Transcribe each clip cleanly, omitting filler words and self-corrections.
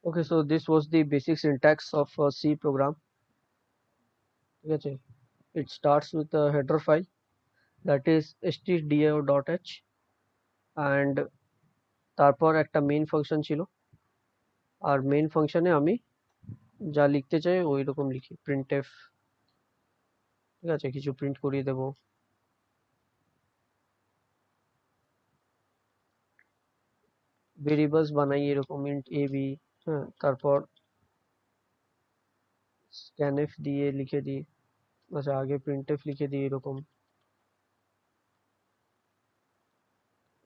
Okay, so this was the basic syntax of a C program. ঠিক আছে, it starts with a header file that is stdio.h and তারপর একটা main function ছিল, আর main ফাংশনে আমি যা লিখতে চাই ওই রকম লিখি, printf। ঠিক আছে, কিছু প্রিন্ট করিয়ে দেব। ভেরিয়েবলস বানাই এরকম int ab, হ্যাঁ, তারপর scanf দিয়ে লিখে দিই। আচ্ছা, আগে printf লিখে দিই এরকম,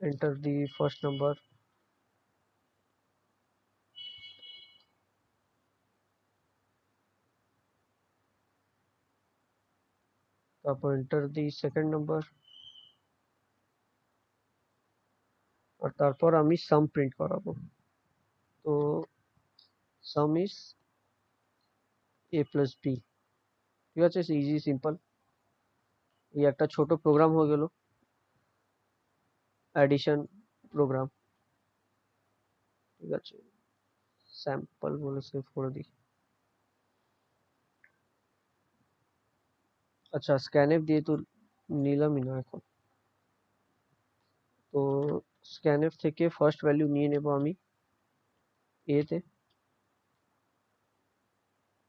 enter the first number, তারপর enter the second number, আর তারপর আমি sum প্রিন্ট করাবো। তো sum is a plus b। ঠিক আছে, ইজি সিম্পল। এই একটা ছোট প্রোগ্রাম হয়ে গেল, অ্যাডিশন প্রোগ্রাম। ঠিক আছে, স্যাম্পল বলে সেভ করে দিই। আচ্ছা, স্ক্যানএফ দিয়ে তো নিলামই না এখন। তো স্ক্যানএফ থেকে ফার্স্ট ভ্যালু নিয়ে নেব আমি এ তে,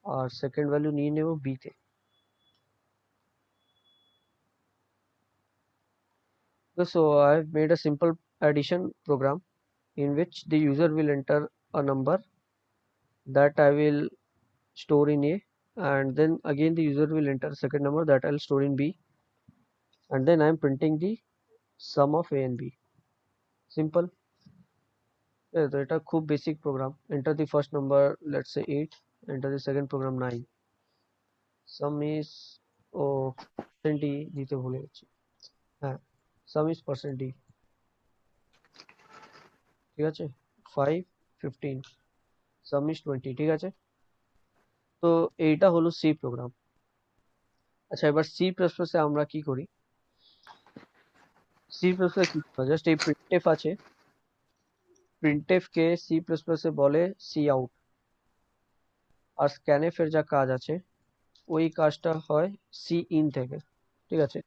আর সেকেন্ড ভ্যালু নিয়ে নেব বি তে। So I have made a simple addition program in which the user will enter a number that I will store in A, and then again the user will enter a second number that I'll store in B, and then I'm printing the sum of A and B. Simple. তো এটা খুব basic program. enter the first number, let's say 8, enter the second program 9, sum is, ও percent d দিতে ভুলে গেছি, হ্যাঁ, sum is percent d। ঠিক আছে, 5 15, sum is 20। ঠিক আছে, তো এইটা হলো সি প্রোগ্রাম। আচ্ছা, এবার সি প্লাস প্লাসে আমরা কি করি? সি প্লাস প্লাস কি, জাস্ট এই প্রিন্টএফ আছে, প্রিন্টএফ কে সি প্লাস প্লাসে বলে সি আউট, আর স্ক্যানএফ এর যা কাজ আছে ওই কাজটা হয় সি ইন থেকে। ঠিক আছে,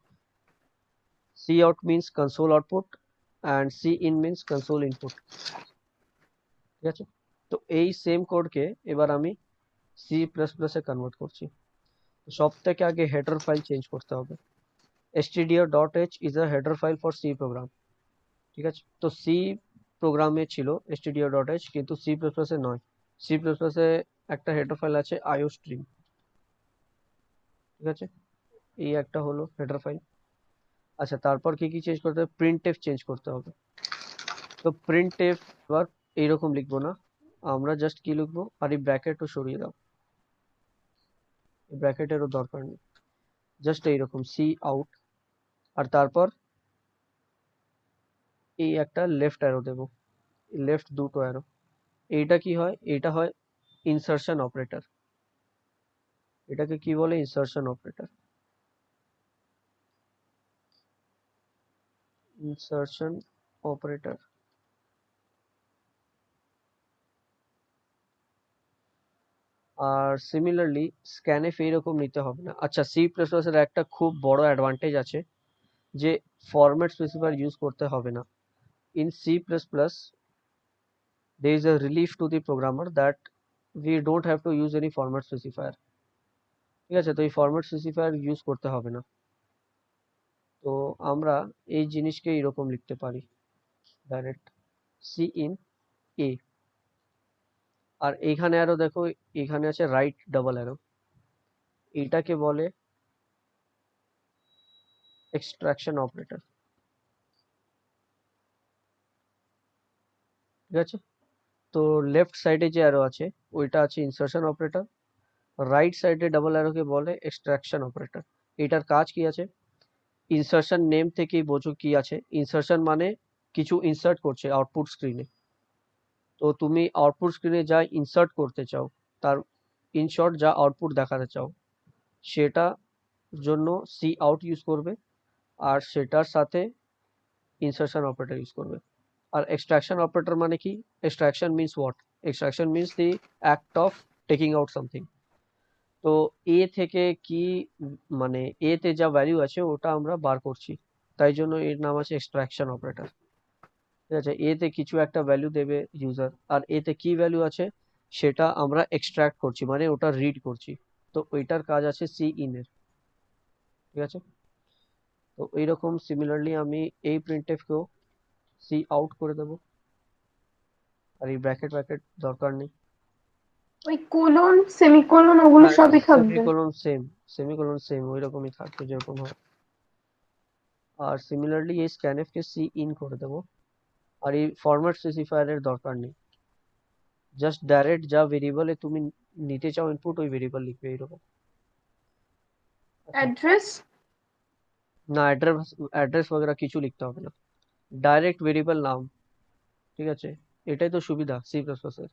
cout means console output and cin means console input. ঠিক আছে, তো এই সেম কোডকে এবার আমি সি প্লাস প্লাসে কনভার্ট করছি। সব থেকে আগে হেডার ফাইল চেঞ্জ করতে হবে। stdio.h is a header file for C program। ঠিক আছে, তো সি প্রোগ্রামে ছিল stdio.h, কিন্তু সি প্লাস প্লাসে নয়। সি প্লাস প্লাসে একটা হেডার ফাইল আছে iostream। ঠিক আছে, এই একটা হলো হেডার ফাইল। আচ্ছা, তারপর কি কি চেঞ্জ করতে হবে? প্রিন্টএফ চেঞ্জ করতে হবে। তো প্রিন্টএফ এবার এইরকম লিখবো না, আমরা জাস্ট কি লিখবো, আর এই ব্র্যাকেটও সরিয়ে দাও, ব্র্যাকেটেরও দরকার নেই, জাস্ট এইরকম সি আউট, আর তারপর এই একটা লেফট অ্যারো দেবো, লেফট দুটো অ্যারো। এইটা কি হয়? এইটা হয় ইনসার্শন অপারেটর। এটাকে কি বলে? Insertion operator. Insertion operator. আর সিমিলারলি স্ক্যানএফ এইরকম নিতে হবে না। আচ্ছা, সি প্লাস প্লাস এর একটা খুব বড় অ্যাডভান্টেজ আছে যে ফরম্যাট স্পেসিফায়ার ইউজ করতে হবে না। In C plus plus there is a relief to the programmer that we don't have to use any format specifier। ঠিক আছে, তো এই ফরম্যাট স্পেসিফায়ার ইউজ করতে হবে না। তো আমরা এই জিনিসকে এরকম লিখতে পারি, ডাইরেক্ট সি ইন এ। আর এইখানে আরো দেখো, এখানে আছে রাইট ডাবল অ্যারো, এইটাকে বলে এক্সট্রাকশন অপারেটর। ঠিক আছে, তো লেফট সাইডে যে অ্যারো আছে ওইটা আছে ইনসার্শন অপারেটর, রাইট সাইডে ডাবল অ্যারোকে বলে এক্সট্রাকশন অপারেটর। এটার কাজ কি আছে? ইনসার্শন নেম থেকেই বোঝো কি আছে। ইনসার্শন মানে কিছু ইনসার্ট করছে আউটপুট স্ক্রিনে। তো তুমি আউটপুট স্ক্রিনে যা ইনসার্ট করতে চাও, তার ইন শর্ট যা আউটপুট দেখাতে চাও, সেটা জন্য সি আউট ইউজ করবে, আর সেটার সাথে ইনসার্শন অপারেটর ইউজ করবে। আর এক্সট্রাকশন অপারেটর মানে কি? Extraction means what? Extraction means the act of taking out something. তো এ থেকে কি মানে এ তে যা ভ্যালু আছে ওটা আমরা বার করছি, তাই জন্য এর নাম আছে এক্সট্রাকশন অপারেটর। ঠিক আছে, এ তে কিছু একটা ভ্যালু দেবে ইউজার, আর এ তে কি ভ্যালু আছে সেটা আমরা এক্সট্রাক্ট করছি, মানে ওটা রিড করছি। তো ওইটার কাজ আছে সি ইন এর। ঠিক আছে, তো এইরকম সিমিলারলি আমি এই প্রিন্টএফ কেও সি আউট করে দেবো, আর এই ব্র্যাকেট ব্র্যাকেট দরকার নেই। ওই কোলন সেমিকোলন ওগুলো হ্যাঁ, সবই থাকবে। সেমিকোলন সেম, সেমিকোলন সেম ওই রকমই থাকবে যেরকম হয়। আর সিমিলারলি এই স্ক্যানএফ কে সি ইন করে দেবো, আর এই ফরম্যাট স্পেসিফায়ারের দরকার নেই, জাস্ট ডাইরেক্ট যা ভেরিয়েবলে তুমি নিতে চাও ইনপুট ওই ভেরিয়েবল লিখবে এইরকম। আচ্ছা, অ্যাড্রেস। না অ্যাড্রেস অ্যাড্রেস वगैरह কিছু লিখতে হবে না, ডাইরেক্ট ভেরিয়েবল নাম। ঠিক আছে, এটাই তো সুবিধা সি প্লাস প্লাস এর।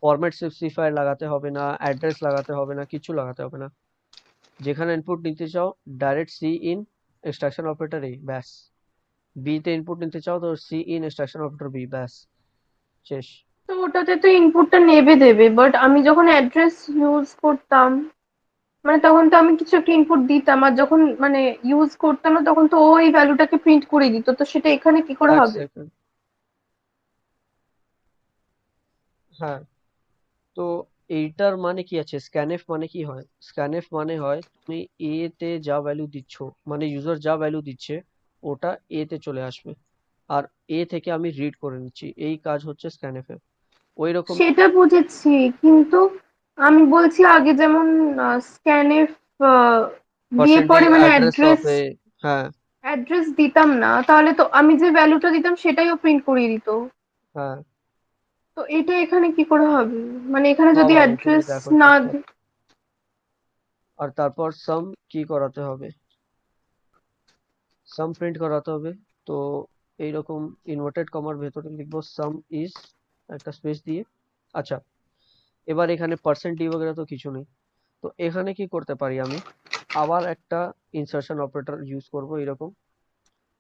ফরম্যাট স্পেসিফায়ার লাগাতে হবে না, অ্যাড্রেস লাগাতে হবে না, কিছু লাগাতে হবে না। যেখানে ইনপুট নিতে চাও direct C in extraction operator a, ব্যাস। বি তে ইনপুট নিতে চাও তো C in extraction operator b, ব্যাস, শেষ। তো ওটাতে তো ইনপুটটা নেবে দেবে, বাট আমি যখন অ্যাড্রেস ইউজ করতাম, মানে তখন তো আমি কিছু একটা ইনপুট দিতাম, আর যখন মানে ইউজ করতাম না তখন তো ওই ভ্যালুটাকে প্রিন্ট করে দিত, তো সেটা এখানে কি করে এক হবে? সেকেন্ড, হ্যাঁ, তো এইটার মানে কি আছে, স্ক্যানএফ মানে কি হয়, স্ক্যানএফ মানে হয় তুমি এ তে যা ভ্যালু দিচ্ছ, মানে ইউজার যা ভ্যালু দিচ্ছে ওটা এ তে চলে আসবে, আর এ থেকে আমি রিড করে নিচ্ছি, এই কাজ হচ্ছে স্ক্যানএফ এর। ওই রকম সেটা বুঝেছি, কিন্তু আমি বলছি আগে যেমন স্ক্যানএফ দিয়ে পরে পার্সেন্টেজ মানে অ্যাড্রেস অ্যাড্রেস অফ এ, হ্যাঁ অ্যাড্রেস দিতাম না, তাহলে তো আমি যে ভ্যালুটা দিতাম সেটাইও প্রিন্ট করিয়ে দিত। হ্যাঁ, তো এটা এখানে কি করে হবে? মানে এখানে যদি হবে হবে, তুমি অ্যাড্রেস দেখো না চুপচাপ। আর তারপর সাম কি করাতে হবে, সাম প্রিন্ট করাতে হবে। তো এইরকম ইনভার্টেড কমার ভেতরে লিখবো সাম ইজ, একটা স্পেস দিয়ে। আচ্ছা, এবার এখানে পার্সেন্ট ডি वगैरह তো কিছু নেই, তো এখানে কি করতে পারি আমি, আবার একটা ইনসার্শন অপারেটর ইউজ করব এরকম,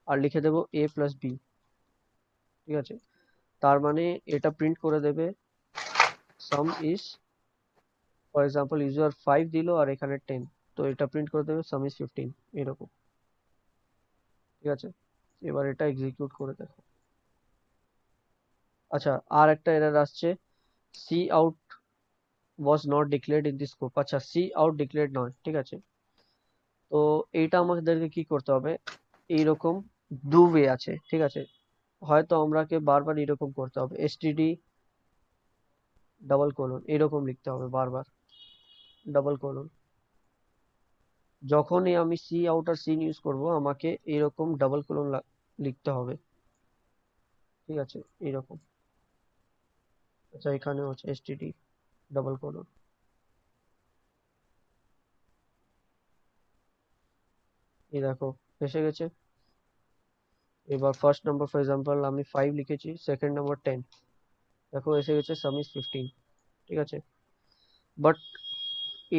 আর লিখে দেবো এ প্লাস বি। ঠিক আছে, তার মানে এটা প্রিন্ট করে দেবে সাম ইজ, ফর এক্সাম্পল ইউজার 5 দিল আর এখানে 10, তো এটা প্রিন্ট করে দেবে সাম ইজ 15 এরকম। ঠিক আছে, এবার এটা এক্সিকিউট করে দেখো। আচ্ছা, আর একটা এরর আসছে, cout was not declared in this scope. আচ্ছা, সি আউট ডিক্লেয়ার্ড নয়, ঠিক আছে, তো এইটা আমাদেরকে কি করতে হবে, এইরকম দু ওয়ে আছে। ঠিক আছে, হয়তো আমরাকে বারবার এরকম করতে হবে, এসটিডি ডাবল কোলন এরকম লিখতে হবে বারবার, ডাবল কোলন। যখনই আমি সি আউট আর সিন ইউজ করব আমাকে এরকম ডাবল কোলন লিখতে হবে। ঠিক আছে, এরকম। আচ্ছা, এখানেও আছে এসটিডি ডাবল কোলন। এই দেখো এসে গেছে। এবার ফার্স্ট নাম্বার ফর এক্সাম্পল আমি 5 লিখেছি, সেকেন্ড নাম্বার 10, দেখো এসে গেছে সাম ইজ 15। ঠিক আছে, বাট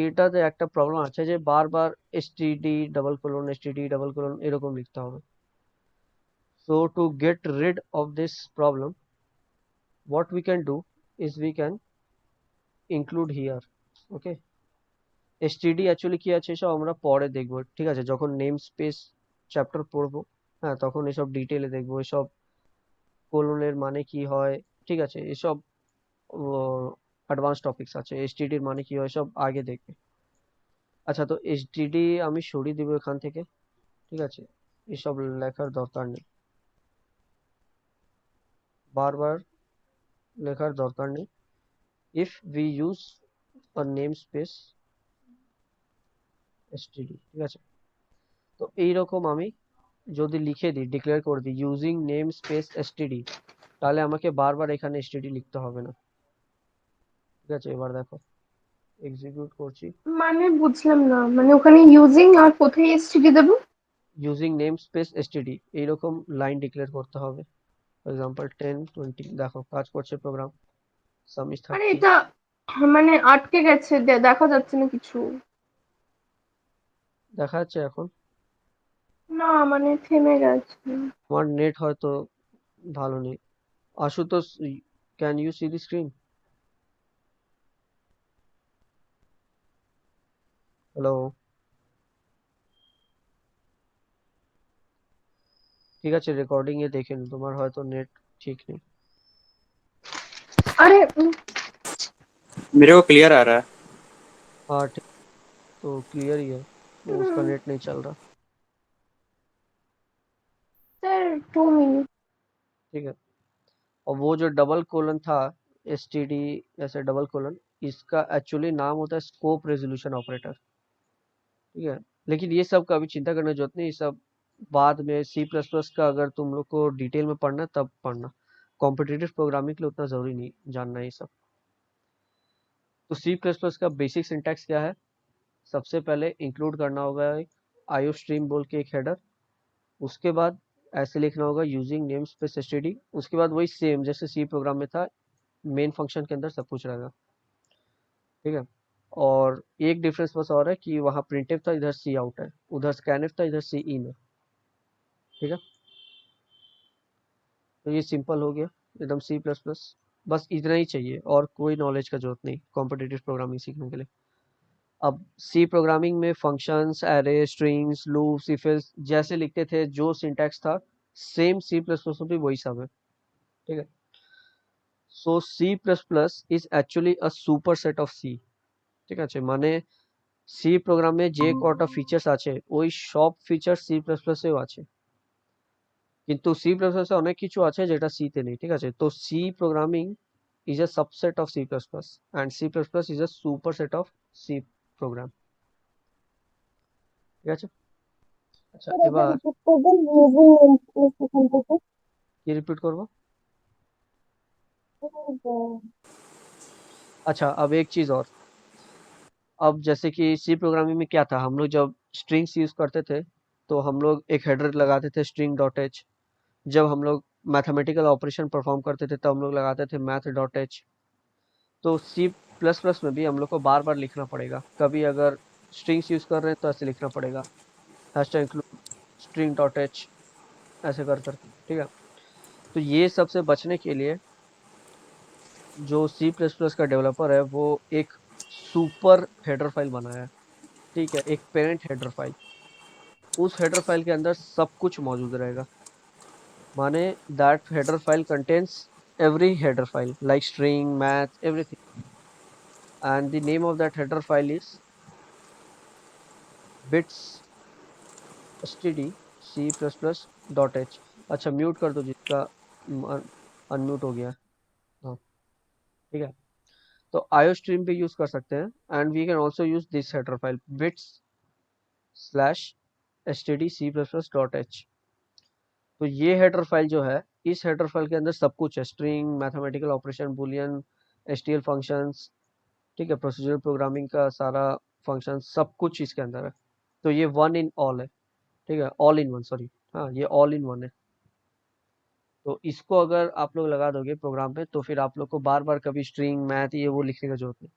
এটাতে একটা প্রবলেম আছে যে বারবার STD double colon STD double colon এরকম লিখতে হবে। So to get rid of this problem, what we can do is we can include here. Okay, std actually কি আছে সব আমরা পরে দেখবো, ঠিক আছে, যখন নেম স্পেস চ্যাপ্টার পড়বো, হ্যাঁ তখন এসব ডিটেলে দেখবো, এসব কোলনের মানে কি হয়। ঠিক আছে, এসব অ্যাডভান্স টপিকস আছে, এসটিডির মানে কি হয় সব আগে দেখবে। আচ্ছা, তো এসটিডি আমি সরিয়ে দিব এখান থেকে। ঠিক আছে, এসব লেখার দরকার নেই, বারবার লেখার দরকার নেই। if we use a namespace std, ঠিক আছে, তো এইরকম আমি যদি লিখে দিই, ডিক্লেয়ার করে দিই ইউজিং নেম স্পেস std, তাহলে আমাকে বারবার এখানে std লিখতে হবে না। ঠিক আছে, এবার দেখো এক্সিকিউট করছি, মানে বুঝলাম না, মানে ওখানে ইউজিং আর কোথায় এসটিডি দেবো? ইউজিং নেম স্পেস std এইরকম লাইন ডিক্লেয়ার করতে হবে। ফর এক্সাম্পল 10 20, দেখো কাজ করছে প্রোগ্রাম, সাম ইজ আরে 30। এটা মানে আটকে গেছে, দেখা যাচ্ছে না কিছু। দেখা যাচ্ছে এখন? না মানে থেমে গেছে। আমার নেট হয়তো ভালো নেই। Ashutosh, can you see the screen? Hello. ঠিক আছে, রেকর্ডিং এ দেখে নিন, তোমার হয়তো নেট ঠিক নেই। अरे मेरे को क्लियर आ रहा है। हाँ ठीक, तो क्लियर ही है, वो उसका नेट नहीं चल रहा। Sir 2 minute. ठीक है। और वो जो डबल कोलन था, एसटीडी ऐसे डबल कोलन, इसका एक्चुअली नाम होता है स्कोप रेजोल्यूशन ऑपरेटर। ठीक है। लेकिन ये सब का अभी चिंता करने की जरूरत नहीं, ये सब बाद में सी प्लस प्लस का अगर तुम लोग को डिटेल में पढ़ना है, तब पढ़ना। कॉम्पिटिटिव प्रोग्रामिंग के लिए उतना जरूरी नहीं जानना है ये सब। तो सी प्लस प्लस का बेसिक सिंटैक्स क्या है? सबसे पहले इंक्लूड करना होगा एक आईओ स्ट्रीम बोल के एक हेडर। उसके बाद ऐसे लिखना होगा यूजिंग नेम स्पेस एसटीडी। उसके बाद वही सेम जैसे सी प्रोग्राम में था, मेन फंक्शन के अंदर सब कुछ रहेगा। ठीक है। और एक डिफरेंस बस और है कि वहाँ प्रिंटफ था, इधर सी आउट है, उधर स्कैनफ था, इधर सी इन है। ठीक है। तो ये सिंपल हो गया एकदम सी प्लस प्लस। बस इतना ही चाहिए और कोई नॉलेज का जरूरत नहीं कॉम्पिटिटिव प्रोग्रामिंग सीखने के लिए। अब सी प्रोग्रामिंग में functions, array, strings, loops, if else जैसे लिखते थे, जो सिंटैक्स था सेम सी प्लस प्लस में भी वही सब है। ठीक है। So C plus plus is actually a super set of C. ঠিক আছে, মানে সি প্রোগ্রামে যে কটা ফিচার্স আছে ওই সব ফিচার সি প্লাস প্লাসেও আছে, কিন্তু সি প্লাস প্লাসে অনেক কিছু আছে যেটা সি তে নেই। ঠিক আছে, তো C programming is a subset of C plus plus and C plus plus is a superset of C program. ঠিক আছে। আচ্ছা স্যার একবার এবার রিপিট করবেন ইউজিং নেমস্পেস এখান থেকে। কি রিপিট করবো? अच्छा, अब एक चीज और। अब जैसे कि सी प्रोग्रामिंग में क्या था, हम लोग जब स्ट्रिंग्स यूज करते थे तो हम लोग एक हेडर लगाते थे स्ट्रिंग डॉट एच। जब हम लोग मैथमेटिकल ऑपरेशन परफॉर्म करते थे तब हम लोग लगाते थे मैथ डॉट एच। तो सी प्लस प्लस में भी हम लोग को बार बार लिखना पड़ेगा, कभी अगर स्ट्रिंग्स यूज कर रहे हैं तो ऐसे लिखना पड़ेगा, hash tag include string dot H, ऐसे कर करके। ठीक है। तो ये सब से बचने के लिए जो सी प्लस प्लस का डेवलपर है वो एक सुपर हेडर फाइल बनाया है। ठीक है, एक पेरेंट हेडर फाइल, उस हेडर फाइल के अंदर सब कुछ मौजूद रहेगा। माने that header file contains every header file like string, math, everything, and the name of that header file is bits std c++.h। अच्छा म्यूट कर दो जिसका अनम्यूट हो गया। हाँ ठीक है। तो आईओ स्ट्रीम पे यूज कर सकते हैं and we can also use this header file bits slash std c++.h। तो ये हेडर फाइल जो है, इस हेडर फाइल के अंदर सब कुछ है, string, mathematical operation, Boolean, एचटीएल functions. ठीक है, प्रोसीजरल प्रोग्रामिंग का सारा फंक्शन सब कुछ इसके अंदर है। तो ये वन इन ऑल है। ठीक है, ऑल इन वन, सॉरी, हाँ ये ऑल इन वन है। तो इसको अगर आप लोग लगा दोगे प्रोग्राम पे तो फिर आप लोग को बार बार कभी स्ट्रिंग, मैथ, ये वो लिखने का जरूरत नहीं।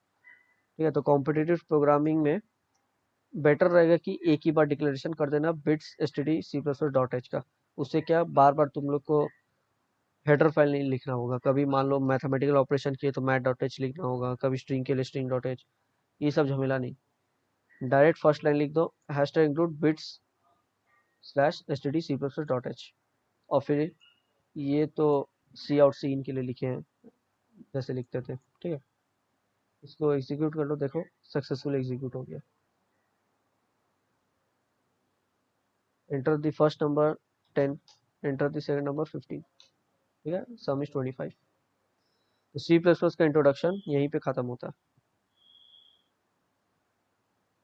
ठीक है। तो कॉम्पिटिटिव प्रोग्रामिंग में बेटर रहेगा कि एक ही बार डिक्लेरेशन कर देना बिट्स std c++.h का। उससे क्या बार बार तुम लोग को हेडर फाइल नहीं लिखना होगा, कभी मान लो मैथमेटिकल ऑपरेशन किए तो मैथ डॉट एच लिखना होगा, कभी स्ट्रिंग के लिए स्ट्रिंग डॉट एच, ये सब झमेला नहीं। डायरेक्ट फर्स्ट लाइन लिख दो, hash tag include bits slash std c++.h। और फिर ये तो सी आउट सी इन के लिए लिखे हैं जैसे लिखते थे। ठीक है। इसको एग्जीक्यूट कर लो, देखो सक्सेसफुल एग्जीक्यूट हो गया। Enter the first number 10, enter the second number 15। ठीक है, सम इज 25। तो सी प्लस प्लस का इंट्रोडक्शन यहीं पे खत्म होता है।